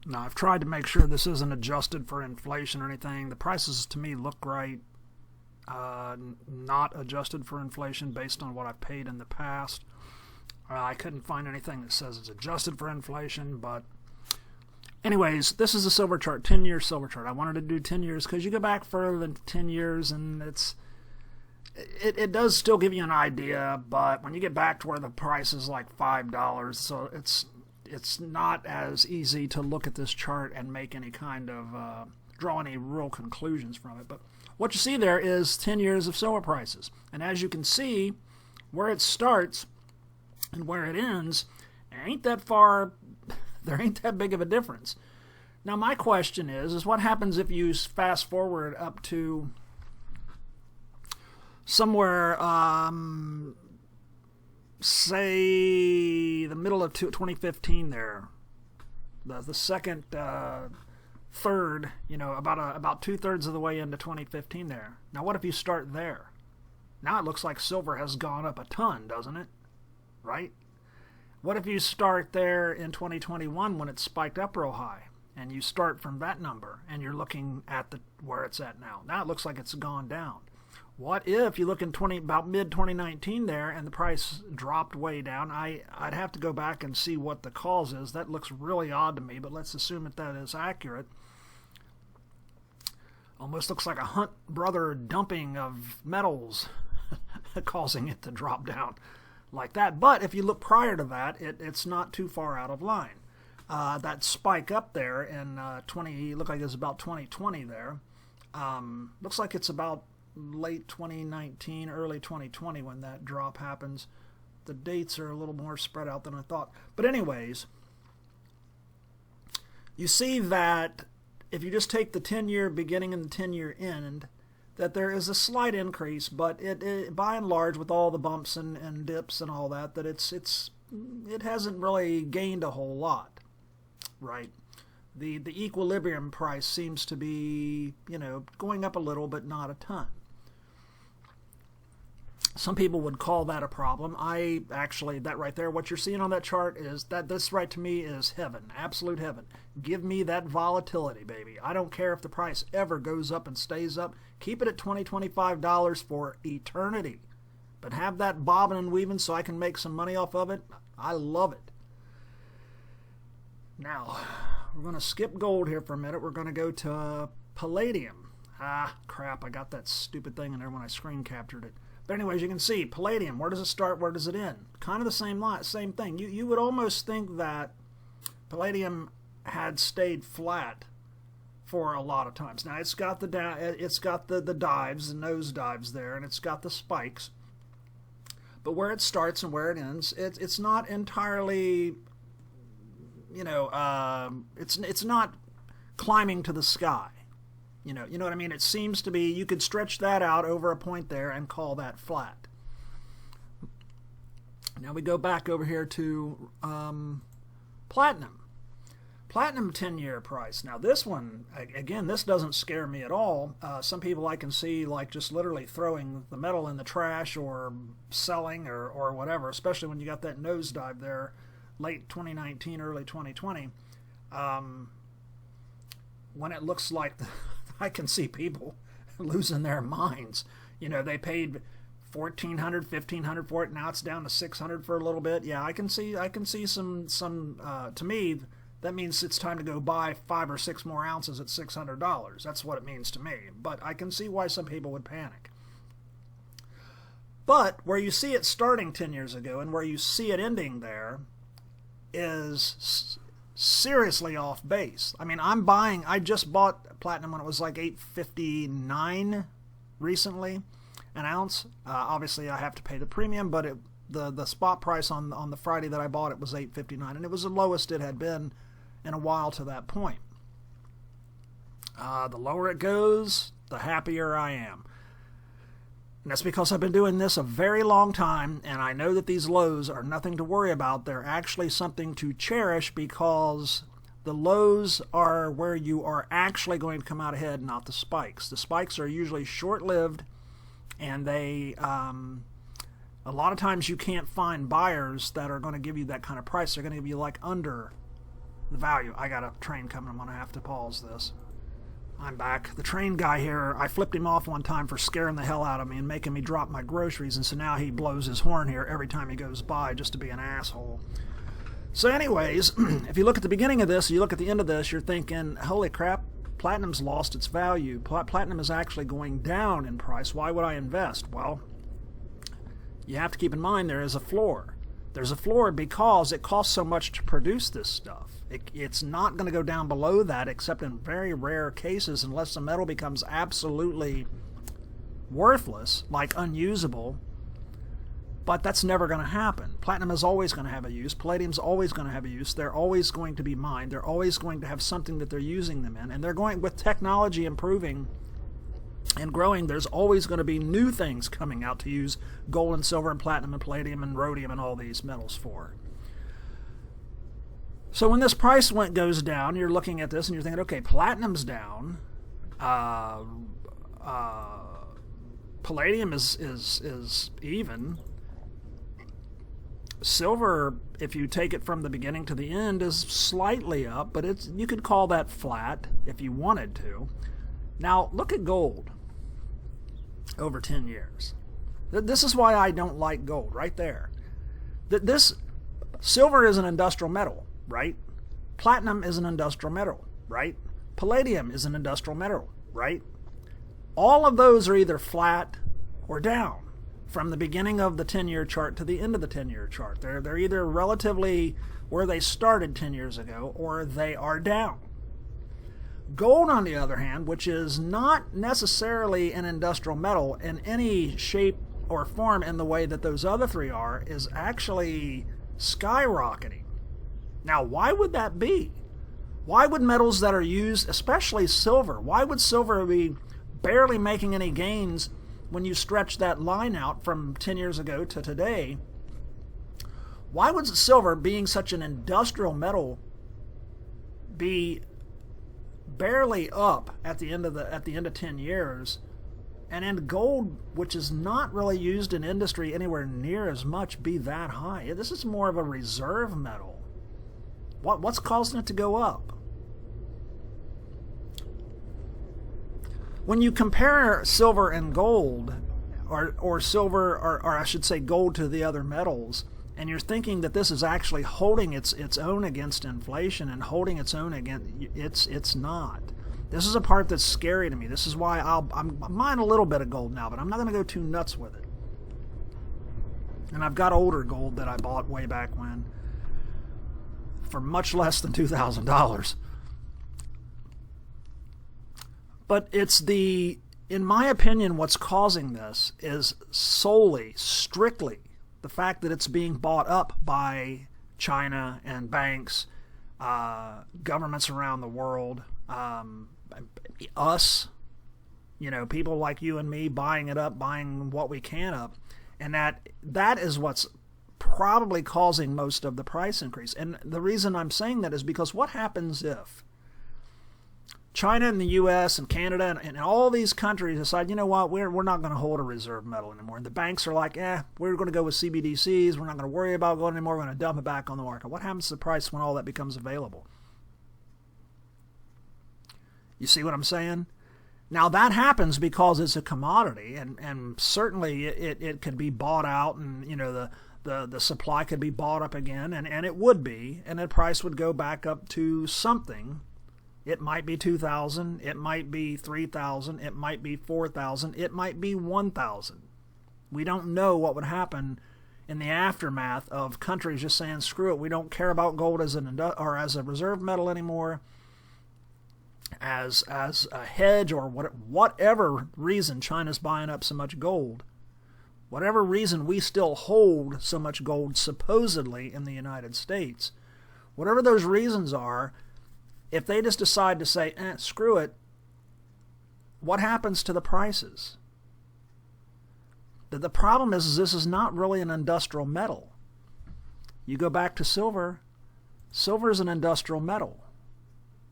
Now, I've tried to make sure this isn't adjusted for inflation or anything. The prices to me look right, not adjusted for inflation based on what I've paid in the past. I couldn't find anything that says it's adjusted for inflation, but anyways, this is a silver chart, 10-year silver chart. I wanted to do 10 years because you go back further than 10 years and it does still give you an idea, but when you get back to where the price is like $5, so it's not as easy to look at this chart and make any kind of draw any real conclusions from it. But what you see there is 10 years of silver prices, and as you can see, where it starts and where it ends, it ain't that far. There ain't that big of a difference. Now, my question is what happens if you fast forward up to somewhere, say, the middle of 2015 there, the second third, about 2/3 of the way into 2015 there. Now, what if you start there? Now it looks like silver has gone up a ton, doesn't it? Right? What if you start there in 2021 when it spiked up real high, and you start from that number, and you're looking at where it's at now? Now it looks like it's gone down. What if you look in about mid-2019 there, and the price dropped way down? I'd have to go back and see what the cause is. That looks really odd to me, but let's assume that is accurate. Almost looks like a Hunt brother dumping of metals causing it to drop down like that. But if you look prior to that, it's not too far out of line. That spike up there in looked like it's about 2020 there. Looks like it's about late 2019, early 2020 when that drop happens. The dates are a little more spread out than I thought. But anyways, you see that if you just take the 10-year beginning and the 10-year end, that there is a slight increase, but it by and large, with all the bumps and dips and all that, it hasn't really gained a whole lot, right? The equilibrium price seems to be, going up a little, but not a ton. Some people would call that a problem. That right there, what you're seeing on that chart is this right to me is heaven, absolute heaven. Give me that volatility, baby. I don't care if the price ever goes up and stays up. Keep it at $20, $25 for eternity. But have that bobbing and weaving so I can make some money off of it. I love it. Now, we're going to skip gold here for a minute. We're going to go to Palladium. Crap, I got that stupid thing in there when I screen captured it. But anyways, you can see Palladium. Where does it start? Where does it end? Kind of the same thing. You would almost think that Palladium had stayed flat for a lot of times. Now it's got the dives, the nose dives there, and it's got the spikes. But where it starts and where it ends, it's not entirely, it's not climbing to the sky. You know what I mean? It seems to be, you could stretch that out over a point there and call that flat. Now we go back over here to Platinum. Platinum 10-year price. Now this one, again, this doesn't scare me at all. Some people I can see like just literally throwing the metal in the trash or selling or whatever, especially when you got that nosedive there late 2019, early 2020. When it looks like I can see people losing their minds. They paid $1,400, $1,500 for it. Now it's down to $600 for a little bit. Yeah, I can see some. To me, that means it's time to go buy 5 or 6 more ounces at $600. That's what it means to me. But I can see why some people would panic. But where you see it starting 10 years ago and where you see it ending there is seriously off base. I mean, I just bought platinum when it was like $8.59 recently an ounce. Obviously I have to pay the premium, but the spot price on the Friday that I bought it was $8.59, and it was the lowest it had been in a while to that point. The lower it goes, the happier I am. And that's because I've been doing this a very long time, and I know that these lows are nothing to worry about. They're actually something to cherish, because the lows are where you are actually going to come out ahead, not the spikes. The spikes are usually short-lived, and they a lot of times you can't find buyers that are going to give you that kind of price. They're going to give you like under the value. I got a train coming. I'm going to have to pause this. I'm back. The train guy here, I flipped him off one time for scaring the hell out of me and making me drop my groceries, and so now he blows his horn here every time he goes by just to be an asshole. So anyways, if you look at the beginning of this, you look at the end of this, you're thinking, holy crap, platinum's lost its value. Platinum is actually going down in price. Why would I invest? Well, you have to keep in mind there is a floor. There's a floor because it costs so much to produce this stuff. It's not going to go down below that except in very rare cases unless the metal becomes absolutely worthless, like unusable. But that's never going to happen. Platinum is always going to have a use. Palladium's always going to have a use. They're always going to be mined. They're always going to have something that they're using them in. And they're going, with technology improving and growing, there's always going to be new things coming out to use gold and silver and platinum and palladium and rhodium and all these metals for. So when this price goes down, you're looking at this and you're thinking, okay, platinum's down. Palladium is even. Silver, if you take it from the beginning to the end, is slightly up, but you could call that flat if you wanted to. Now, look at gold over 10 years. This is why I don't like gold, right there. Silver is an industrial metal, right? Platinum is an industrial metal, right? Palladium is an industrial metal, right? All of those are either flat or down from the beginning of the 10-year chart to the end of the 10-year chart. They're either relatively where they started 10 years ago or they are down. Gold, on the other hand, which is not necessarily an industrial metal in any shape or form in the way that those other three are, is actually skyrocketing. Now, why would that be? Why would metals that are used, especially silver, why would silver be barely making any gains when you stretch that line out from 10 years ago to today? Why would silver, being such an industrial metal, be barely up at the end of 10 years, and then gold, which is not really used in industry anywhere near as much, be that high? This is more of a reserve metal. What's causing it to go up? When you compare silver and gold, or silver, or I should say gold, to the other metals, and you're thinking that this is actually holding its own against inflation and holding its own against, it's not. This is a part that's scary to me. This is why I'm buying a little bit of gold now, but I'm not going to go too nuts with it. And I've got older gold that I bought way back when for much less than $2,000. But in my opinion, what's causing this is strictly the fact that it's being bought up by China and banks, governments around the world, us, people like you and me buying it up, buying what we can up, and that is what's probably causing most of the price increase. And the reason I'm saying that is because what happens if China and the U.S. and Canada and all these countries decide, you know what, we're not going to hold a reserve metal anymore. And the banks are like, we're going to go with CBDCs. We're not going to worry about going anymore. We're going to dump it back on the market. What happens to the price when all that becomes available? You see what I'm saying? Now, that happens because it's a commodity, and certainly it could be bought out, and the supply could be bought up again, and it would be, and the price would go back up to something. It might be 2,000, it might be 3,000, it might be 4,000, it might be 1,000. We don't know what would happen in the aftermath of countries just saying, screw it, we don't care about gold as a reserve metal anymore, as a hedge, or whatever reason China's buying up so much gold. Whatever reason we still hold so much gold supposedly in the United States, whatever those reasons are, if they just decide to say, screw it, what happens to the prices? The problem is this is not really an industrial metal. You go back to silver. Silver is an industrial metal.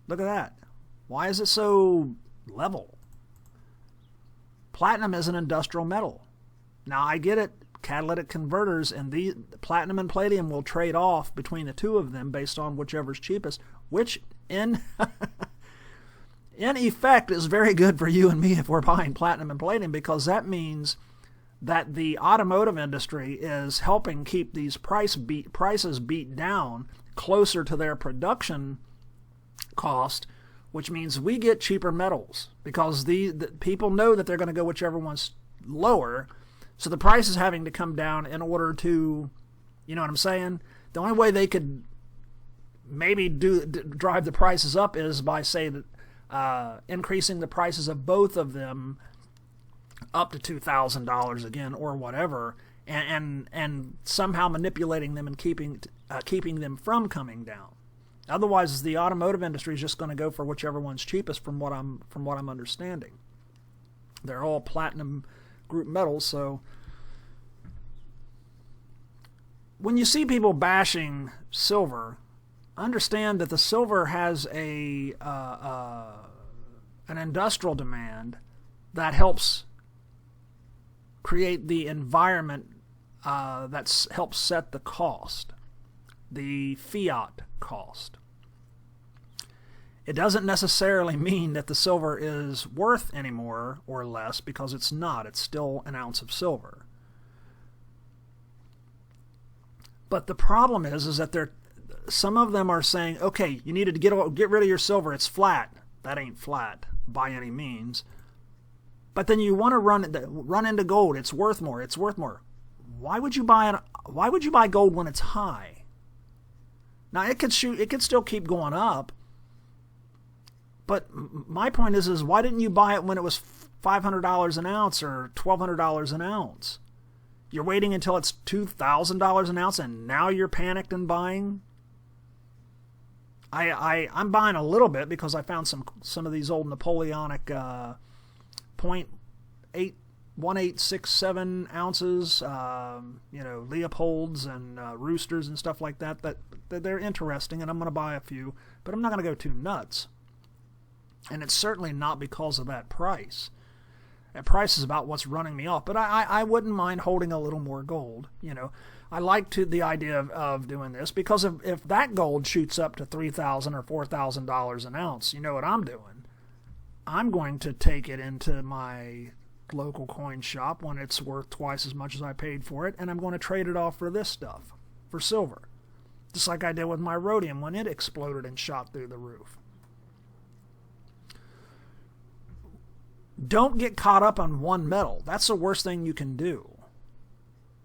Look at that. Why is it so level? Platinum is an industrial metal. Now, I get it. Catalytic converters and the platinum and palladium will trade off between the two of them based on whichever's cheapest. which in in effect is very good for you and me if we're buying platinum and palladium, because that means that the automotive industry is helping keep these prices beat down closer to their production cost, which means we get cheaper metals because the people know that they're going to go whichever one's lower, so the price is having to come down in order to, you know what I'm saying? The only way they could maybe drive the prices up is by, say, increasing the prices of both of them up to $2,000 again or whatever, and somehow manipulating them and keeping them from coming down. Otherwise, the automotive industry is just going to go for whichever one's cheapest, from what I'm understanding. They're all platinum group metals, so when you see people bashing silver, understand that the silver has an industrial demand that helps create the environment that helps set the cost, the fiat cost. It doesn't necessarily mean that the silver is worth any more or less, because it's not. It's still an ounce of silver. But the problem is that some of them are saying, okay, you needed to get rid of your silver. It's flat. That ain't flat by any means. But then you want to run into gold. It's worth more. It's worth more. Why would you buy gold when it's high? Now it could still keep going up. But my point is why didn't you buy it when it was $500 an ounce or $1,200 an ounce? You're waiting until it's $2,000 an ounce, and now you're panicked and buying? I'm buying a little bit because I found some of these old Napoleonic .1867 ounces, Leopolds and Roosters and stuff like that they're interesting, and I'm going to buy a few, but I'm not going to go too nuts. And it's certainly not because of that price. That price is about what's running me off. But I wouldn't mind holding a little more gold. I like the idea of doing this, because if that gold shoots up to $3,000 or $4,000 an ounce, you know what I'm doing? I'm going to take it into my local coin shop when it's worth twice as much as I paid for it, and I'm going to trade it off for this stuff, for silver. Just like I did with my rhodium when it exploded and shot through the roof. Don't get caught up on one metal. That's the worst thing you can do.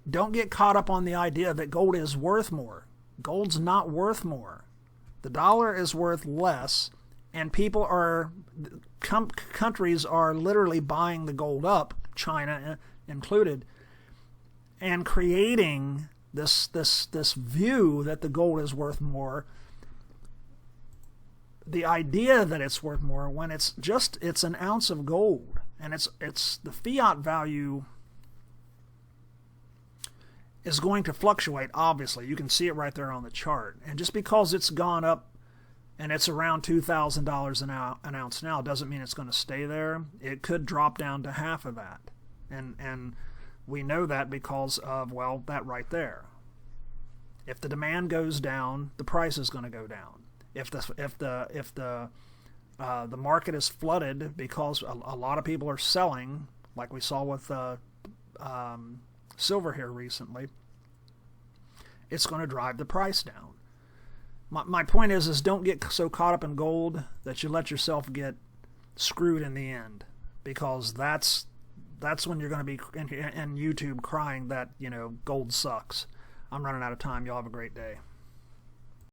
Don't get caught up on the idea that gold is worth more. Gold's not worth more. The dollar is worth less, and countries are literally buying the gold up, China included, and creating this view that the gold is worth more. The idea that it's worth more when it's an ounce of gold, and it's the fiat value is going to fluctuate. Obviously, you can see it right there on the chart, and just because it's gone up and it's around $2,000 an ounce now doesn't mean it's going to stay there. It could drop down to half of that, and we know that because of, well, that right there. If the demand goes down, the price is going to go down. If the market is flooded because a lot of people are selling, like we saw with silver here recently, it's going to drive the price down. My point is don't get so caught up in gold that you let yourself get screwed in the end, because that's when you're going to be in YouTube crying that gold sucks. I'm running out of time. Y'all have a great day.